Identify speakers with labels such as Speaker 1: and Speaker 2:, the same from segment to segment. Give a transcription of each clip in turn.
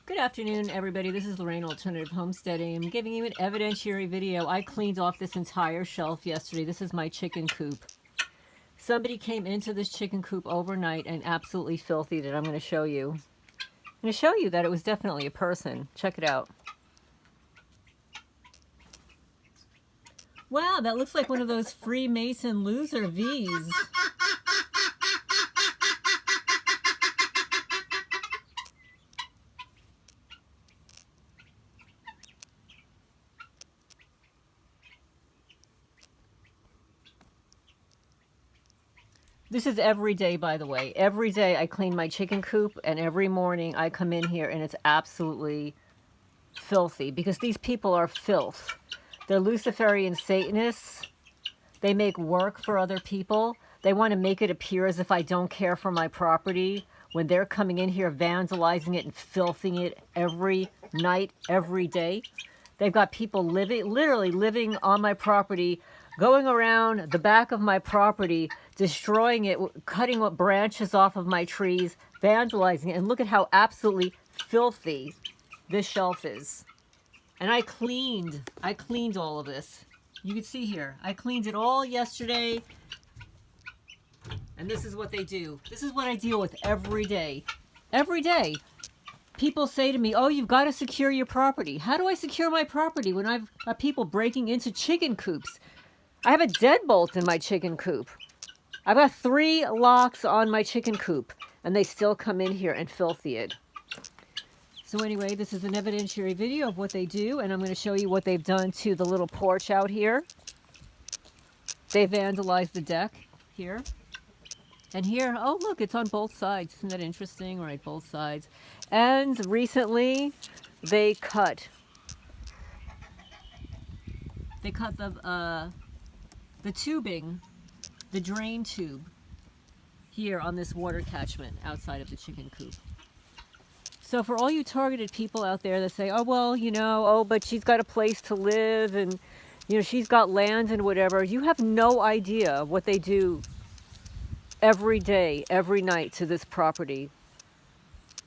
Speaker 1: Good afternoon, everybody. This is Lorraine, Alternative Homesteading. I'm giving you an evidentiary video. I cleaned off this entire shelf yesterday. This is my chicken coop. Somebody came into this chicken coop overnight and absolutely filthied it. I'm going to show you. I'm going to show you that it was definitely a person. Check it out. Wow, that looks like one of those Freemason loser V's. This is every day, by the way. Every day I clean my chicken coop, and every morning I come in here and it's absolutely filthy because these people are filth. They're Luciferian Satanists. They make work for other people. They want to make it appear as if I don't care for my property when they're coming in here vandalizing it and filthing it every night, every day. They've got people literally living on my property, going around the back of my property, destroying it, cutting what branches off of my trees, vandalizing it. And look at how absolutely filthy this shelf is. And I cleaned all of this. You can see here, I cleaned it all yesterday. And this is what they do. This is what I deal with every day. Every day. People say to me, oh, you've got to secure your property. How do I secure my property when I've got people breaking into chicken coops? I have a deadbolt in my chicken coop. I've got 3 locks on my chicken coop, and they still come in here and filthy it. So anyway, this is an evidentiary video of what they do, and I'm going to show you what they've done to the little porch out here. They vandalized the deck here. And here, oh look, it's on both sides. Isn't that interesting? Right, both sides. And recently, they cut the tubing, the drain tube, here on this water catchment outside of the chicken coop. So for all you targeted people out there that say, oh, well, you know, oh, but she's got a place to live and, you know, she's got land and whatever, you have no idea what they do every day, every night to this property.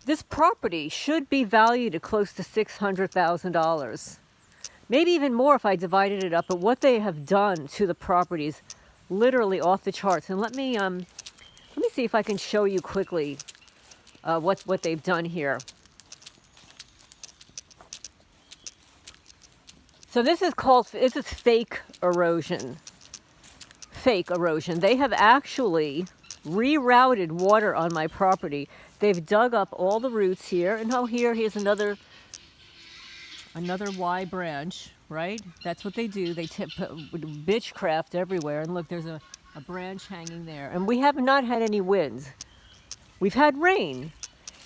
Speaker 1: This property should be valued at close to $600,000. Maybe even more if I divided it up, but what they have done to the property is literally off the charts. And let me see if I can show you quickly what they've done here. So this is fake erosion. Fake erosion. They have actually rerouted water on my property. They've dug up all the roots here, and here's another Y branch, right? That's what they do. They tip bitchcraft everywhere, and look, there's a branch hanging there. And we have not had any winds. We've had rain,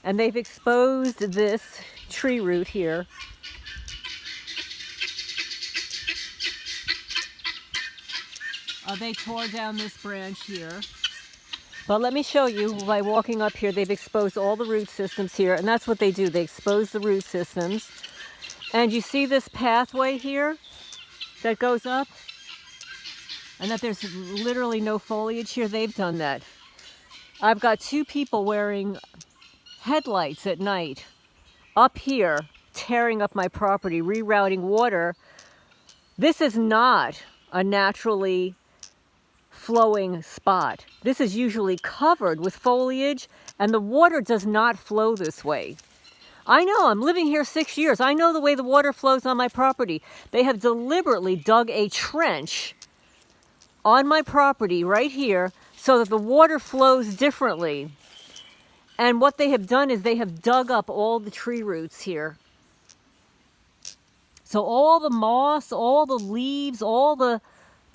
Speaker 1: and they've exposed this tree root here. They tore down this branch here. But let me show you, by walking up here, they've exposed all the root systems here, and that's what they do. They expose the root systems. And you see this pathway here that goes up? And that there's literally no foliage here? They've done that. I've got 2 people wearing headlights at night up here, tearing up my property, rerouting water. This is not a naturally flowing spot. This is usually covered with foliage, and the water does not flow this way. I know, I'm living here 6 years. I know the way the water flows on my property. They have deliberately dug a trench on my property right here so that the water flows differently. And what they have done is they have dug up all the tree roots here. So all the moss, all the leaves, all the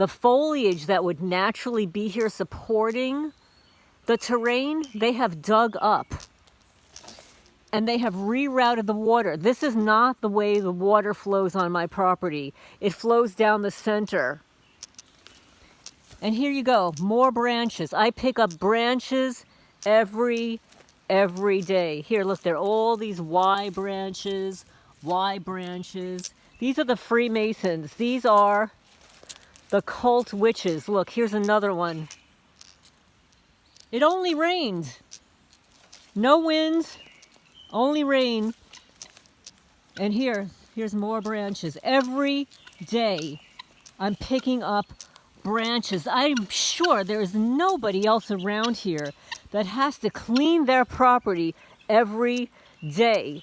Speaker 1: foliage that would naturally be here supporting the terrain, they have dug up. And they have rerouted the water. This is not the way the water flows on my property. It flows down the center. And here you go, more branches. I pick up branches every day. Here, look, there are all these Y branches. These are the Freemasons. These are the cult witches. Look, here's another one. It only rained. No wind, only rain. And here's more branches. Every day I'm picking up branches. I'm sure there is nobody else around here that has to clean their property every day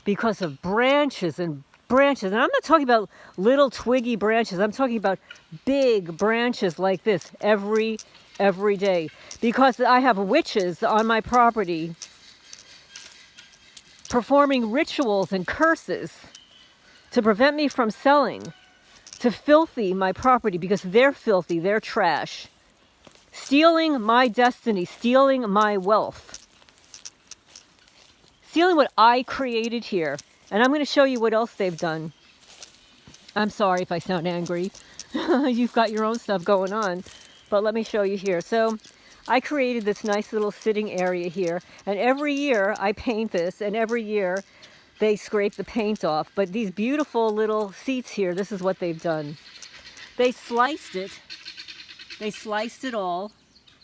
Speaker 1: because of branches and branches. And I'm not talking about little twiggy branches. I'm talking about big branches like this every day. Because I have witches on my property performing rituals and curses to prevent me from selling, to filthy my property because they're filthy, they're trash, stealing my destiny, stealing my wealth, stealing what I created here. And I'm going to show you what else they've done. I'm sorry if I sound angry. You've got your own stuff going on, but let me show you here. So I created this nice little sitting area here, and every year I paint this, and every year they scrape the paint off. But these beautiful little seats here, this is what they've done. They sliced it all,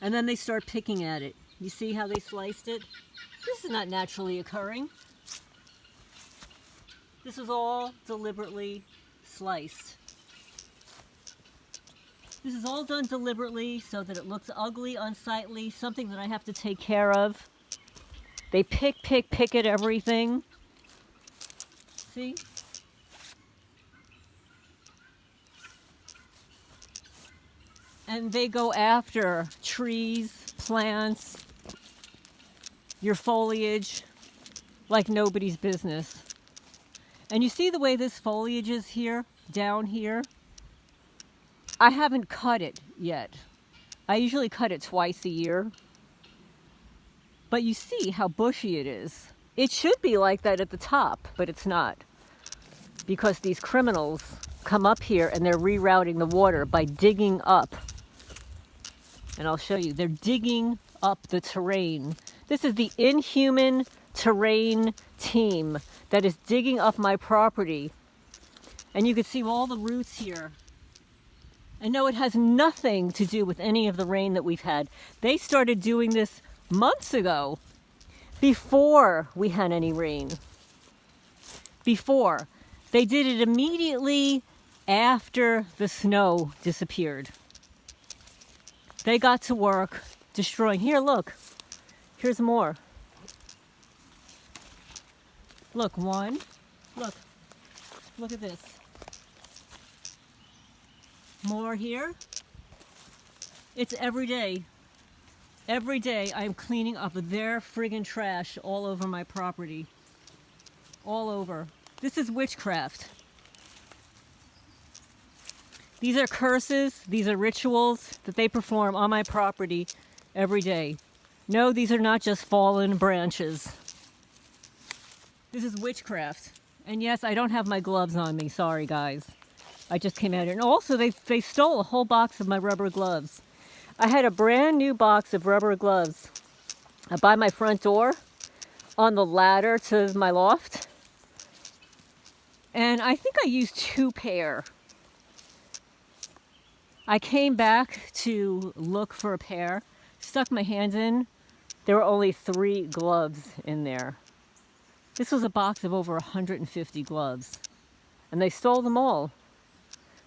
Speaker 1: and then they start picking at it. You see how they sliced it? This is not naturally occurring. This was all deliberately sliced. This is all done deliberately so that it looks ugly, unsightly, something that I have to take care of. They pick at everything. See? And they go after trees, plants, your foliage, like nobody's business. And you see the way this foliage is here, down here? I haven't cut it yet. I usually cut it twice a year. But you see how bushy it is. It should be like that at the top, but it's not. Because these criminals come up here and they're rerouting the water by digging up. And I'll show you. They're digging up the terrain. This is the inhuman terrain team that is digging up my property. And you can see all the roots here. And no, it has nothing to do with any of the rain that we've had. They started doing this months ago, before we had any rain. Before. They did it immediately after the snow disappeared. They got to work destroying. Here, look. Here's more. Look, one. Look. Look at this. More here. It's every day. Every day I'm cleaning up their friggin' trash all over my property. All over. This is witchcraft. These are curses, these are rituals that they perform on my property every day. No, these are not just fallen branches. This is witchcraft. And yes, I don't have my gloves on me. Sorry, guys. I just came out here. And also, they stole a whole box of my rubber gloves. I had a brand new box of rubber gloves by my front door on the ladder to my loft. And I think I used 2 pair. I came back to look for a pair, stuck my hands in. There were only 3 gloves in there. This was a box of over 150 gloves. And they stole them all.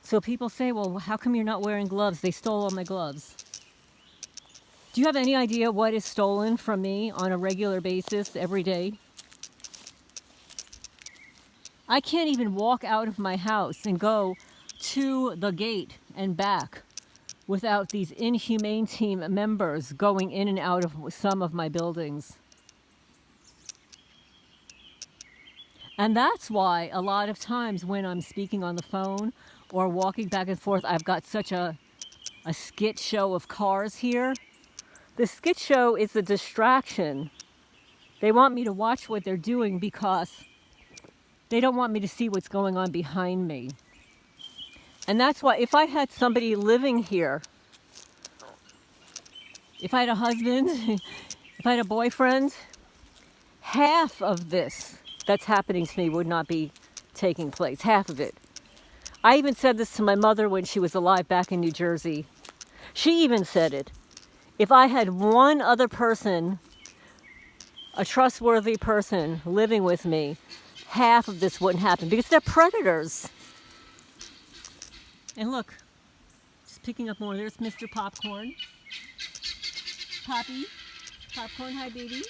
Speaker 1: So people say, well, how come you're not wearing gloves? They stole all my gloves. Do you have any idea what is stolen from me on a regular basis every day? I can't even walk out of my house and go to the gate and back without these inhumane team members going in and out of some of my buildings. And that's why a lot of times when I'm speaking on the phone or walking back and forth, I've got such a skit show of cars here. The skit show is a distraction. They want me to watch what they're doing because they don't want me to see what's going on behind me. And that's why if I had somebody living here, if I had a husband, if I had a boyfriend, half of this that's happening to me would not be taking place. Half of it. I even said this to my mother when she was alive back in New Jersey. She even said it. If I had one other person, a trustworthy person living with me, half of this wouldn't happen because they're predators. And look, just picking up more. There's Mr. Popcorn. Poppy. Popcorn, hi baby.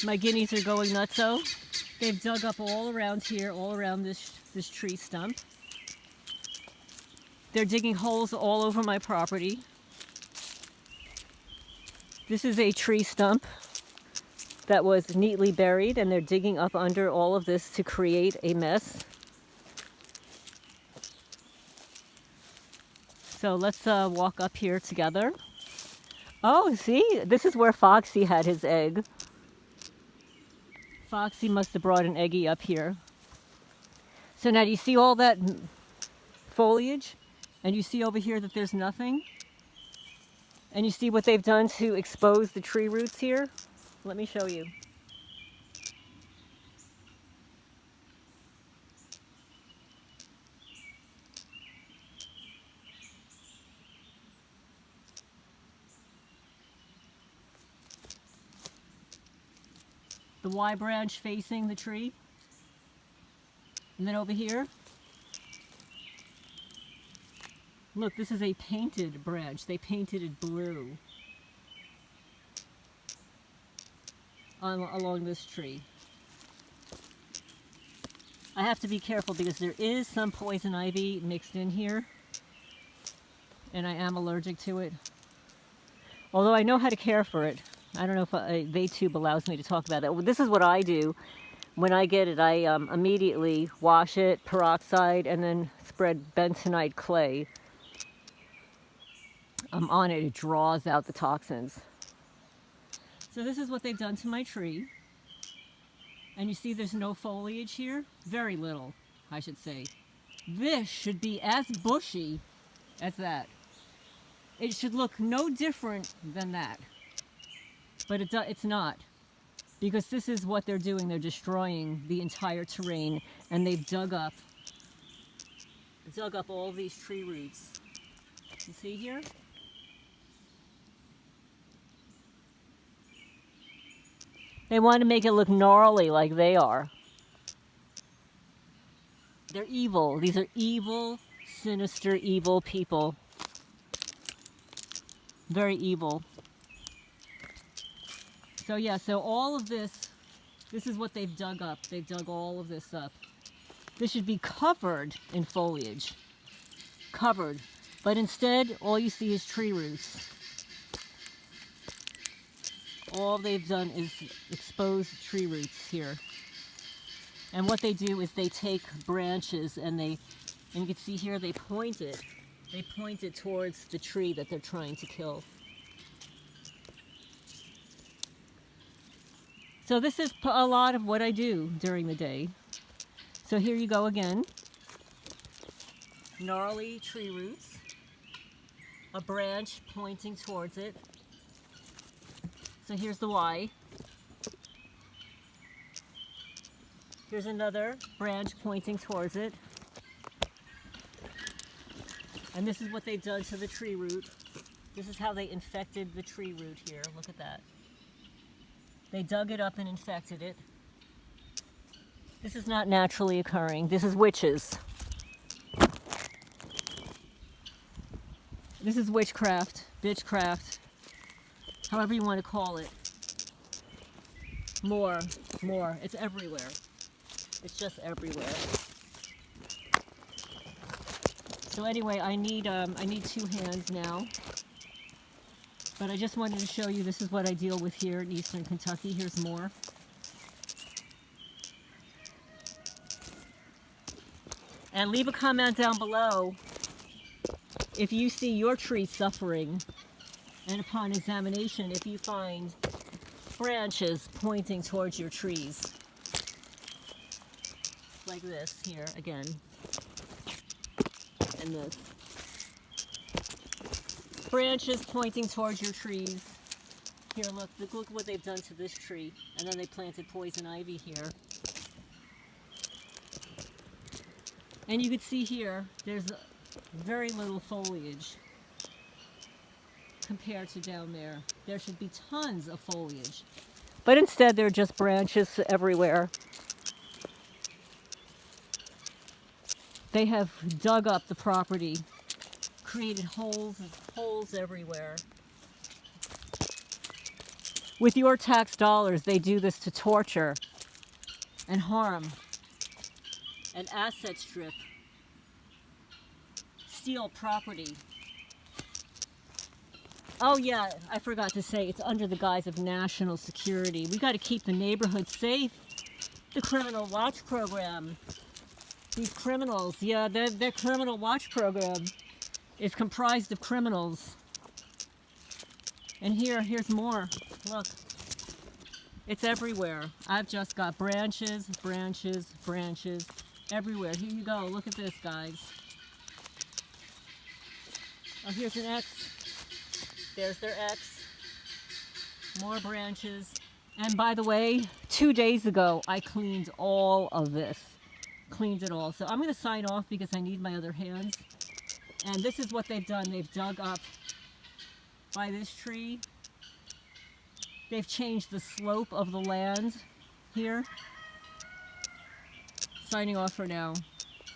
Speaker 1: My guineas are going nutso. They've dug up all around here, all around this tree stump. They're digging holes all over my property. This is a tree stump that was neatly buried, and they're digging up under all of this to create a mess. So let's walk up here together. Oh, see, this is where Foxy had his egg. Foxy must have brought an eggie up here. So now do you see all that foliage? And you see over here that there's nothing? And you see what they've done to expose the tree roots here? Let me show you. The Y branch facing the tree. And then over here, look, this is a painted branch. They painted it blue along this tree. I have to be careful because there is some poison ivy mixed in here, and I am allergic to it. Although I know how to care for it. I don't know if VayTube allows me to talk about that. Well, this is what I do. When I get it, I immediately wash it, peroxide, and then spread bentonite clay on it. It draws out the toxins. So this is what they've done to my tree. And you see there's no foliage here? Very little, I should say. This should be as bushy as that. It should look no different than that. But it's not. Because this is what they're doing. They're destroying the entire terrain, and they've dug up all these tree roots. You see here? They want to make it look gnarly like they are. They're evil. These are evil, sinister, evil people. Very evil. So yeah, so all of this is what they've dug up. They've dug all of this up. This should be covered in foliage. Covered. But instead, all you see is tree roots. All they've done is expose tree roots here. And what they do is they take branches and you can see here they point it. They point it towards the tree that they're trying to kill. So this is a lot of what I do during the day. So here you go again. Gnarly tree roots. A branch pointing towards it. So here's the Y. Here's another branch pointing towards it. And this is what they've done to the tree root. This is how they infected the tree root here. Look at that. They dug it up and infected it. This is not naturally occurring. This is witches. This is witchcraft, bitchcraft, however you want to call it. More. It's everywhere. It's just everywhere. So anyway, I need 2 hands now. But I just wanted to show you this is what I deal with here in Eastern Kentucky. Here's more. And leave a comment down below if you see your tree suffering, and upon examination, if you find branches pointing towards your trees. Like this here, again. And this. Branches pointing towards your trees. Here, look what they've done to this tree. And then they planted poison ivy here. And you can see here, there's very little foliage. compared to down there. There should be tons of foliage. But instead, they're just branches everywhere. They have dug up the property, created holes everywhere. With your tax dollars, they do this to torture and harm and asset strip, steal property. Oh yeah, I forgot to say, it's under the guise of national security. We got to keep the neighborhood safe. The Criminal Watch Program. These criminals, yeah, their Criminal Watch Program is comprised of criminals. And here's more. Look, it's everywhere. I've just got branches, branches, branches everywhere. Here you go. Look at this, guys. Oh, here's an X. There's their X. More branches. And by the way, 2 days ago, I cleaned all of this. Cleaned it all. So I'm going to sign off because I need my other hands. And this is what they've done. They've dug up by this tree. They've changed the slope of the land here. Signing off for now.